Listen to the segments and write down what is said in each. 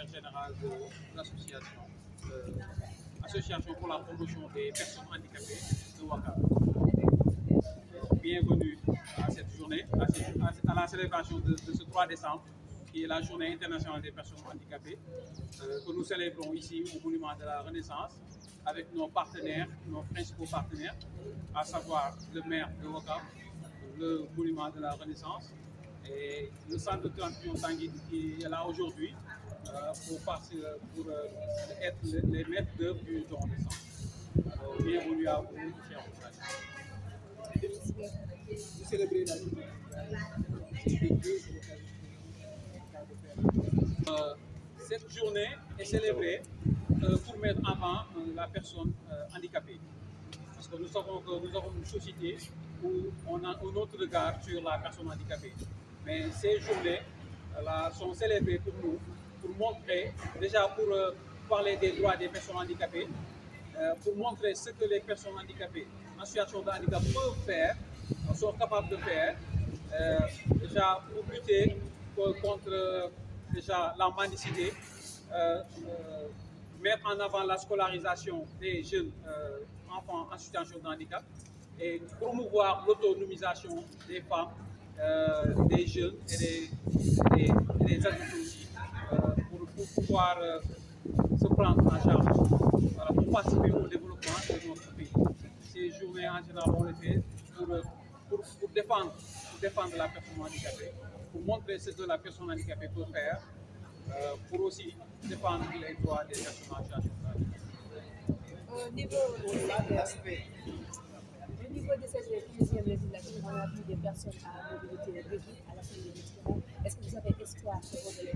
secrétaire général de l'association Association pour la promotion des personnes handicapées de Ouakam. Bienvenue à cette journée, à la célébration de ce 3 décembre, qui est la journée internationale des personnes handicapées, que nous célébrons ici au Monument de la Renaissance, avec nos partenaires, nos principaux partenaires, à savoir le maire de Ouakam, le Monument de la Renaissance et le centre de transfusion sanguine qui est là aujourd'hui pour être les maîtres d'œuvre du don de sang. Alors, bienvenue à vous, chers collègues. Vous célébrez la journée. Cette journée est célébrée pour mettre en avant la personne handicapée. Parce que nous savons que nous avons une société où on a un autre regard sur la personne handicapée. Mais ces journées sont célébrées pour nous, pour montrer, déjà pour parler des droits des personnes handicapées, pour montrer ce que les personnes handicapées en situation de handicap peuvent faire, sont capables de faire, déjà pour lutter contre déjà la mendicité, mettre en avant la scolarisation des jeunes enfants en situation de handicap et promouvoir l'autonomisation des femmes, des jeunes et des adultes aussi, pour pouvoir se prendre en charge, voilà, pour participer au développement de notre pays. Ces journées en général, on les fait pour défendre la personne handicapée, pour montrer ce que la personne handicapée peut faire, pour aussi défendre les droits des personnes en situation de handicap. Au niveau de cette 15e législature, on a vu des personnes à mobilité réduite à la fin de l'élection. Est-ce que vous avez espoir de revenir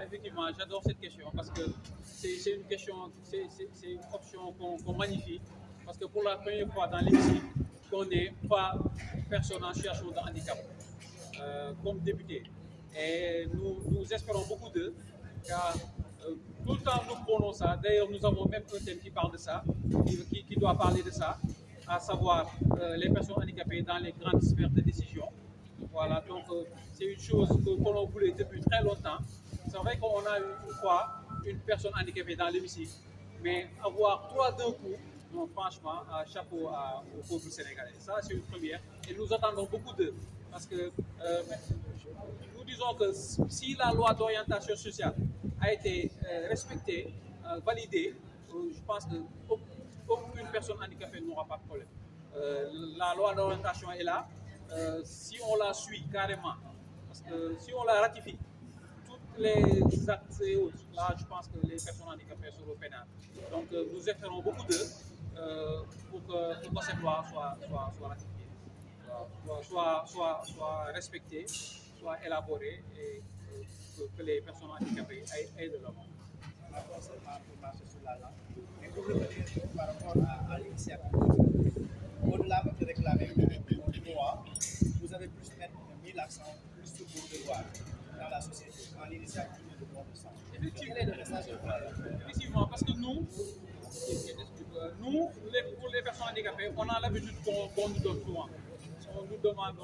Effectivement, j'adore cette question parce que c'est une question, c'est une option qu'on magnifie parce que pour la première fois dans l'hémicycle, on n'est pas personne en situation de handicap comme député. Et nous espérons beaucoup d'eux, car tout le temps nous prenons ça. D'ailleurs, nous avons même un thème qui parle de ça, qui doit parler de ça, à savoir les personnes handicapées dans les grandes sphères de décision. Voilà, donc c'est une chose que l'on voulait depuis très longtemps. C'est vrai qu'on a une fois une personne handicapée dans l'hémicycle, mais avoir trois d'un coup, donc franchement, chapeau au peuple sénégalais. Ça, c'est une première. Et nous attendons beaucoup d'eux. Parce que nous disons que si la loi d'orientation sociale a été respectée, validée, je pense qu'aucune personne handicapée n'aura pas de problème. La loi d'orientation est là. Si on la suit carrément, parce que si on la ratifie, tous les actes et autres, là, je pense que les personnes handicapées seront pénales. Donc, nous espérons beaucoup d'eux pour que cette loi soit ratifiée, soit respectée, soit élaborée et que les personnes handicapées aient de l'avant. Mais pour revenir par rapport à l'initiative, au-delà de réclamer une loi, vous avez mis l'accent plus sur vos devoirs dans la société, dans l'initiative de bon sens. Quel est le message de vous? Effectivement, parce que nous, pour les personnes handicapées, on a l'habitude qu'on nous donne souvent. On nous demande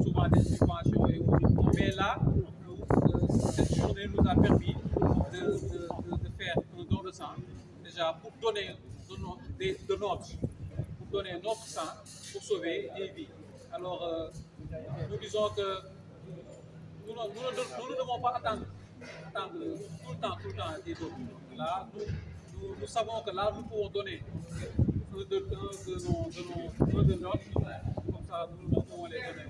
souvent des subventions et autres. Mais là, cette journée nous a permis de faire un don de sang, déjà pour donner notre sang pour sauver des vies. Alors, nous disons que nous ne devons pas attendre tout le temps des autres. Là, nous savons que là, nous pouvons donner un de nôtres, comme ça, nous pouvons les donner.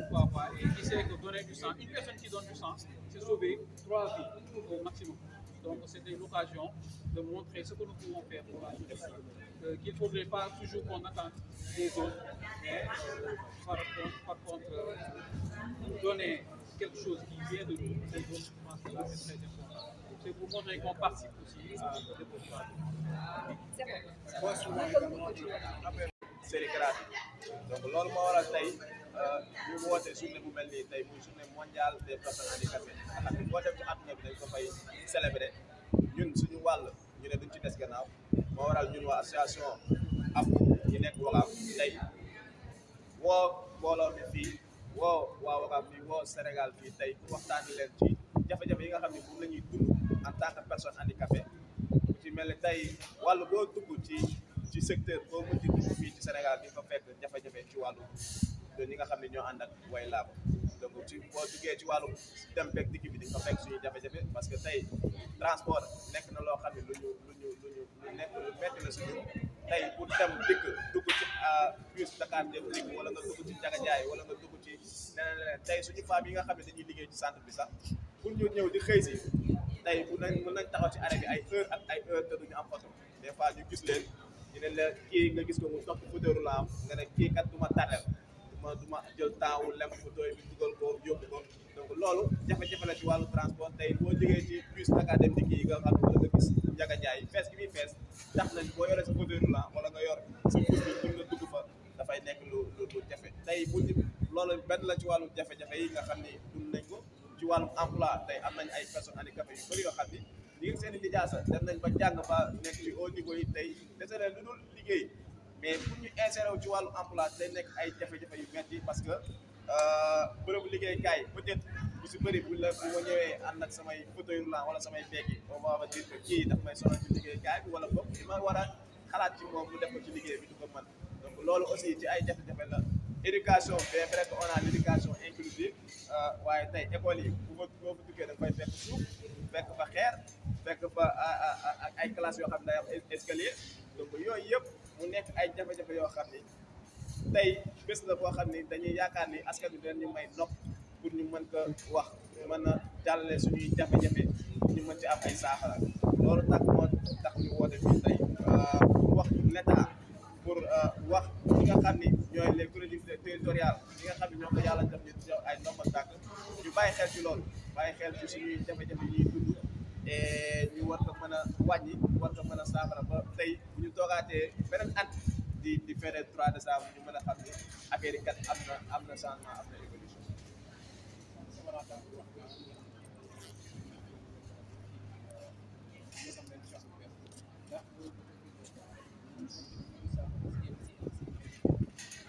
Pourquoi pas? Et qui sait que donner du sang, une personne qui donne du sang, c'est sauver 3 vies au maximum. Donc, c'était l'occasion de montrer ce que nous pouvons faire pour la société. Qu'il ne faudrait pas toujours qu'on attende des autres, mais par contre, donner quelque chose qui vient de nous, les autres, je pense que c'est très important. C'est pour montrer qu'on participe aussi à la développement. C'est donc loolu moo waral tey ñu woote journée bu mel nii tey muy journée mondiale des personnes handicapées nga xam ne boo dem ci àdduna bi dañ ko fay célébrer ñun suñu wàll ñu ne duñ ci des gannaaw moo waral ñun waa association AFU ñu nekk Ouakam tey woo mbooloo mi fii woo waa Ouakam fii woo Sénégal fii tey waxtaani leen ci jafe-jafe yi nga xam mel ne tey wàllu boo dugg ci secteur boo mën di dugg fii ci Sénégal di fa fekk jafe-jafe ci wàllu ñi nga xam ne ñoo ànd ak way laab donc ci boo duggee ci wàllu dem beeg dikk bi di nga fa fekk suñuy jafe-jafe parce que tey transport nekk na loo xam ne lu nekk lu metti la suñu tey pour dem dikk dugg ci bus Dakar dem dikk wala nga dugg ci Ndiaga Ndiaye wala nga dugg ci leneen tey suñu femmes yi nga xam ne dañuy liggéey ci centre bi sax pour ñu ñëw di xëy si tey mën nañ taxaw ci arrêt bi ay heure ak ay heure te duñu am photo des fois ñu gis leen ñu ne la kii nga gis ko mu topp fauteuil roulant nga ne kii kat du ma tardel du ma jël temps wu lem fauteuil bi dugal ko yóbbu ko donc loolu jafe-jafe la ci wàllu transport tey boo jógee ci bus Dakar dem dikk yi nga xam ne wala nga gis Ndiaga Ndiaye fees gi muy fees tax nañ boo yoree sa fauteuil roulant wala nga yor sa bus bi pour nga dugg fa dafay nekk lu jafe tey bu ñu loolu benn la ci wàllu jafe-jafe yi nga xam ni dund nañ ko ci wàllum emploi tey am nañ ay personnes handicapées yu bëri yoo xam ni li ngi seen i lijaasa dem nañ ba jàng ba nekk ci haut niveau yi tey dese leen lu dul liggéey mais pour ñu insérer wu ci wàllu emploi day nekk ay jafe-jafe yu metti parce que bërëbu liggéeykaay peut-être bu si bëri bu ma ñëwee ànd ak samay fauteuil roulant wala samay beek yi on va dire que kii daf may sonal ci liggéeykaay bi wala boog li ma war a xalaat ci moom mu def ko ci liggéey bi du ko mën donc loolu aussi ci ay jafe-jafe la éducation bien vrai que on a l'éducation inclusive waaye tey école yi boo fa duggee da fay fekk suuf fekk fa xeer fekk fa ay classes yoo xam ne day am escalier donc yooyu yëpp mu nekk ay jafe-jafe yoo xam ni tey bés la boo xam ni dañuy yaakaar ni askan bi dañu may nopp pour ñu mën ko wax mën a jàllale suñuy jafe-jafe ñu mën ci am ay saafara loolu tax moo tax ñu woote fii tey pour wax l'État pour wax ñi nga xam ni ñooy les collectivités territoriales ñi nga xam ni ñoom la yàlla def ñu ci ay ndombal tànk ñu bàyyi xel ci loolu bàyyi xel ci suñuy jafe-jafe yi dund et ñu war ko mën a wàññi war ko mën a saafara ba tey bu ñu toogaatee beneen at di fere 3 décembre ñu mën a xam ni affaire yi kat am na changement am na évolution.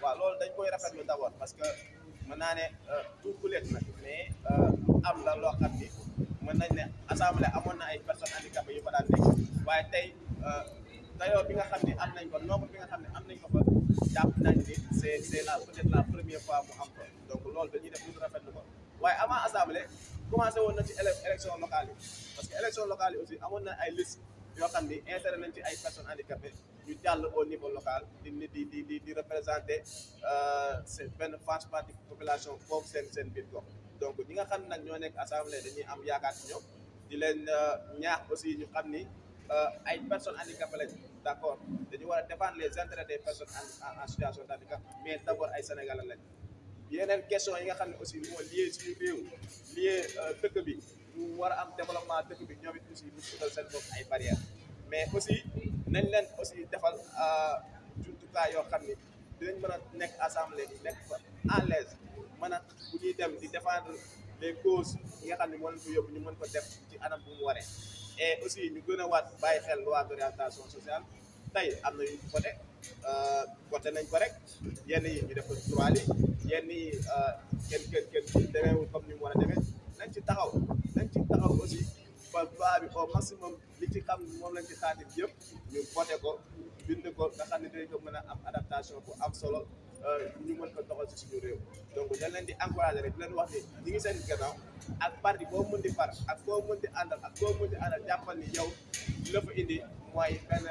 waaw loolu dañ koy rafetlu d'abord parce que mën naa ne tout kuleet nag mais am la loo xam ni mën nañ ne assemblée amoon na ay personnes handicapées yu fa daan nekk waaye tey dayoo bi nga xam ne am nañ ko nombre bi nga xam ne am nañ ko fa jàpp nañ ni c'est la peut-être la première fois mu am ko donc loolu dañuy def lu rafetlu ko waaye avant assemblée commencé woon na ci élection locale yi parce que élection locale yi aussi amoon na ay liste yoo xam ni inséré nañ ci ay personnes handicapées ñu jàll au niveau local di représenter seen benn frange partie population foofu seen biir gox donc ñi nga xam ne nag ñoo nekk assemblée dañuy am yaakaar ci ñoom di leen ñaax aussi ñu xam ni ay personnes handicapées lañ d'accord dañu war a défendre les intérêts des personnes en situation de handicap mais d'abord ay sénégalais lañ yeneen question yi nga xam ne aussi moo lié suñu réew lié dëkk bi ñu war a am développement dëkk bi ñoom it aussi ñu utal seen bopp ay barrières mais aussi nañ leen aussi defal jumtukaay yoo xam ni dinañ mën a nekk assemblée nekk fa à l'aise mën a bu ñuy dem di défendre les causes yi nga xam ne moo leen ko yóbbu ñu mën ko def ci anam bu mu waree et aussi ñu gën a waat bàyyi xel loi d'orientation sociale tey am na yu voté nañ ko rek yenn yi ñu def ko droit li yenn yi kenn demeewul comme ni mu war a demee nañ ci taxaw aussi ba loi bi au maximum li ci xam moom lañ ci xaatim yëpp ñu voté ko bind ko nga xam ne dañ ko mën a am adaptation bu am solo ñu mën ko doxal ci suñu réew donc dañ leen di encourager rek di leen wax ni ñi ngi seen gannaaw ak parti boo mën di far ak boo mën di àndal ak boo mën di àndal jàppal ni yow la fa indi mooy benn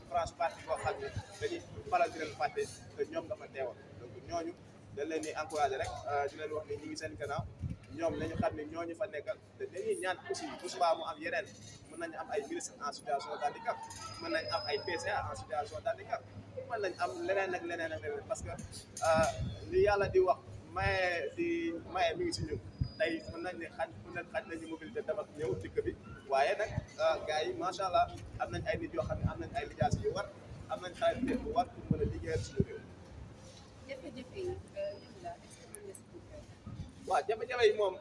franche parti boo xam ne dañuy faral di leen fàtte te ñoom nga fa teewal donc ñooñu dañ leen di encourager rek di leen wax ni ñi ngi seen gannaaw ñoom nañu xam ne ñooñu fa nekkal te dañuy ñaan aussi bu subaa mu am yeneen mën nañu am ay ministre en situation d'handicap mën nañ am ay PCA en situation d'handicap mën nañ am leneen ak leneen parce que li yàlla di wax maye mi ngi si ñun tey mën nañ ne xaj nañu mobilité dem ak ñëw dikk bi waaye nag gars yi macha allah am nañ ay nit yoo xam ne am nañ ay lijaas yu war am nañ xaalis bu war pour mën a liggéeyal suñu réew. jafe-jafe yi waaw jafe-jafe yi moom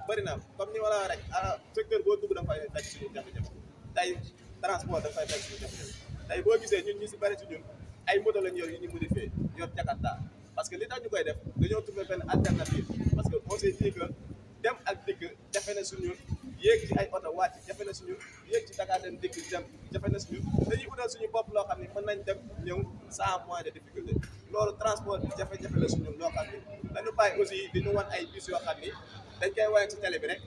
bëri na comme ni ma la wax rek secteur boo dugg da nga fay fekk suñu jafe-jafe tey transport da nga fay fekk suñu jafe-jafe tey boo gisee ñun ñu si bëri si ñun ay moto lañ yor yu ñu modifié yor Jakarta parce que li tax ñu koy def dañoo trouvé benn alternative parce que on s'est dit que dem ak dikk jafe na suñu yéeg ci ay oto wàcc jafe na suñu yéeg ci Dakar dem dikk dem jafe na suñu dañuy utal suñu bopp loo xam ne mën nañ dem ñëw sans moyen de difficulté loolu transport bi jafe-jafe la suñu loo xam ne dañu bàyyi aussi di ñu wan ay bus yoo xam ni dañ koy wane ci télé bi rek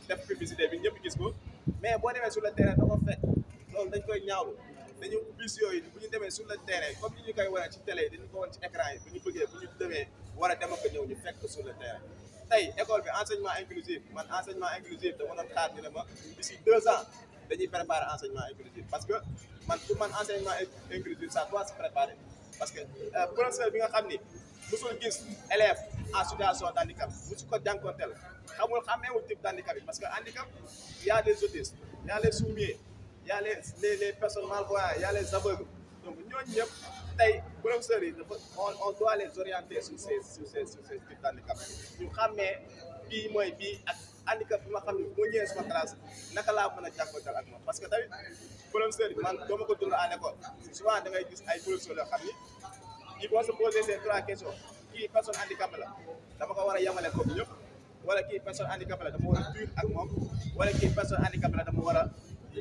def publicité bi ñëpp gis ko mais boo demee sur le terrain da ko fekk loolu dañ koy ñaawlu dañu bus yooyu bu ñu demee sur le terrain comme ni ñu koy wane ci télé yi dañu ko wan ci écran yi bu ñu bëggee bu ñu demee war a dem ak ñëw ñu fekk sur le terrain tey école bi enseignement inclusif man enseignement inclusif dama doon xaar ñu ne ma d'ici 2 ans dañuy préparer enseignement inclusif parce que man pour man enseignement inclusif ça doit se préparer parce que professeur bi nga xam ni musul gis élève en situation d' handicap musu ko jànkonteel xameewul type d' handicap yi parce que handicap y a des autistes y a les sourds-muets y a les personnes malvoyantes y a les aveugles donc ñooñu ñëpp tey professeurs yi dafa on doit les orienter sur ces types d' handicap ñu xàmmee bii mooy bii ak handicap bi ma xam ne moo ñëwee sama classe naka laa mën a jànkonteel ak moom parce que tamit professeurs yi man doo ma ko dund à l'école souvent da ngay gis ay professeurs yoo xam ni ils vont se poser ces 3 questions kii personne handicapée la dama ko war a yemale comme ñëpp wala kii personne handicapée la dama war a dur ak moom wala kii personne handicapée la dama war a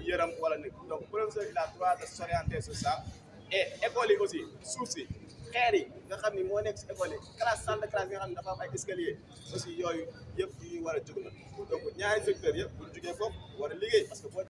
yërëm wala nit donc professeur il a droit de s'orienter sur ça et école yi aussi suuf si xeer yi nga xam ni moo nekk si école yi classe salle de classe yi nga xam ne dafa am ay escalier aussi yooyu yëpp yu war a jóg la donc ñaari secteurs yëpp bu ñu jógee foofu war a liggéey parce que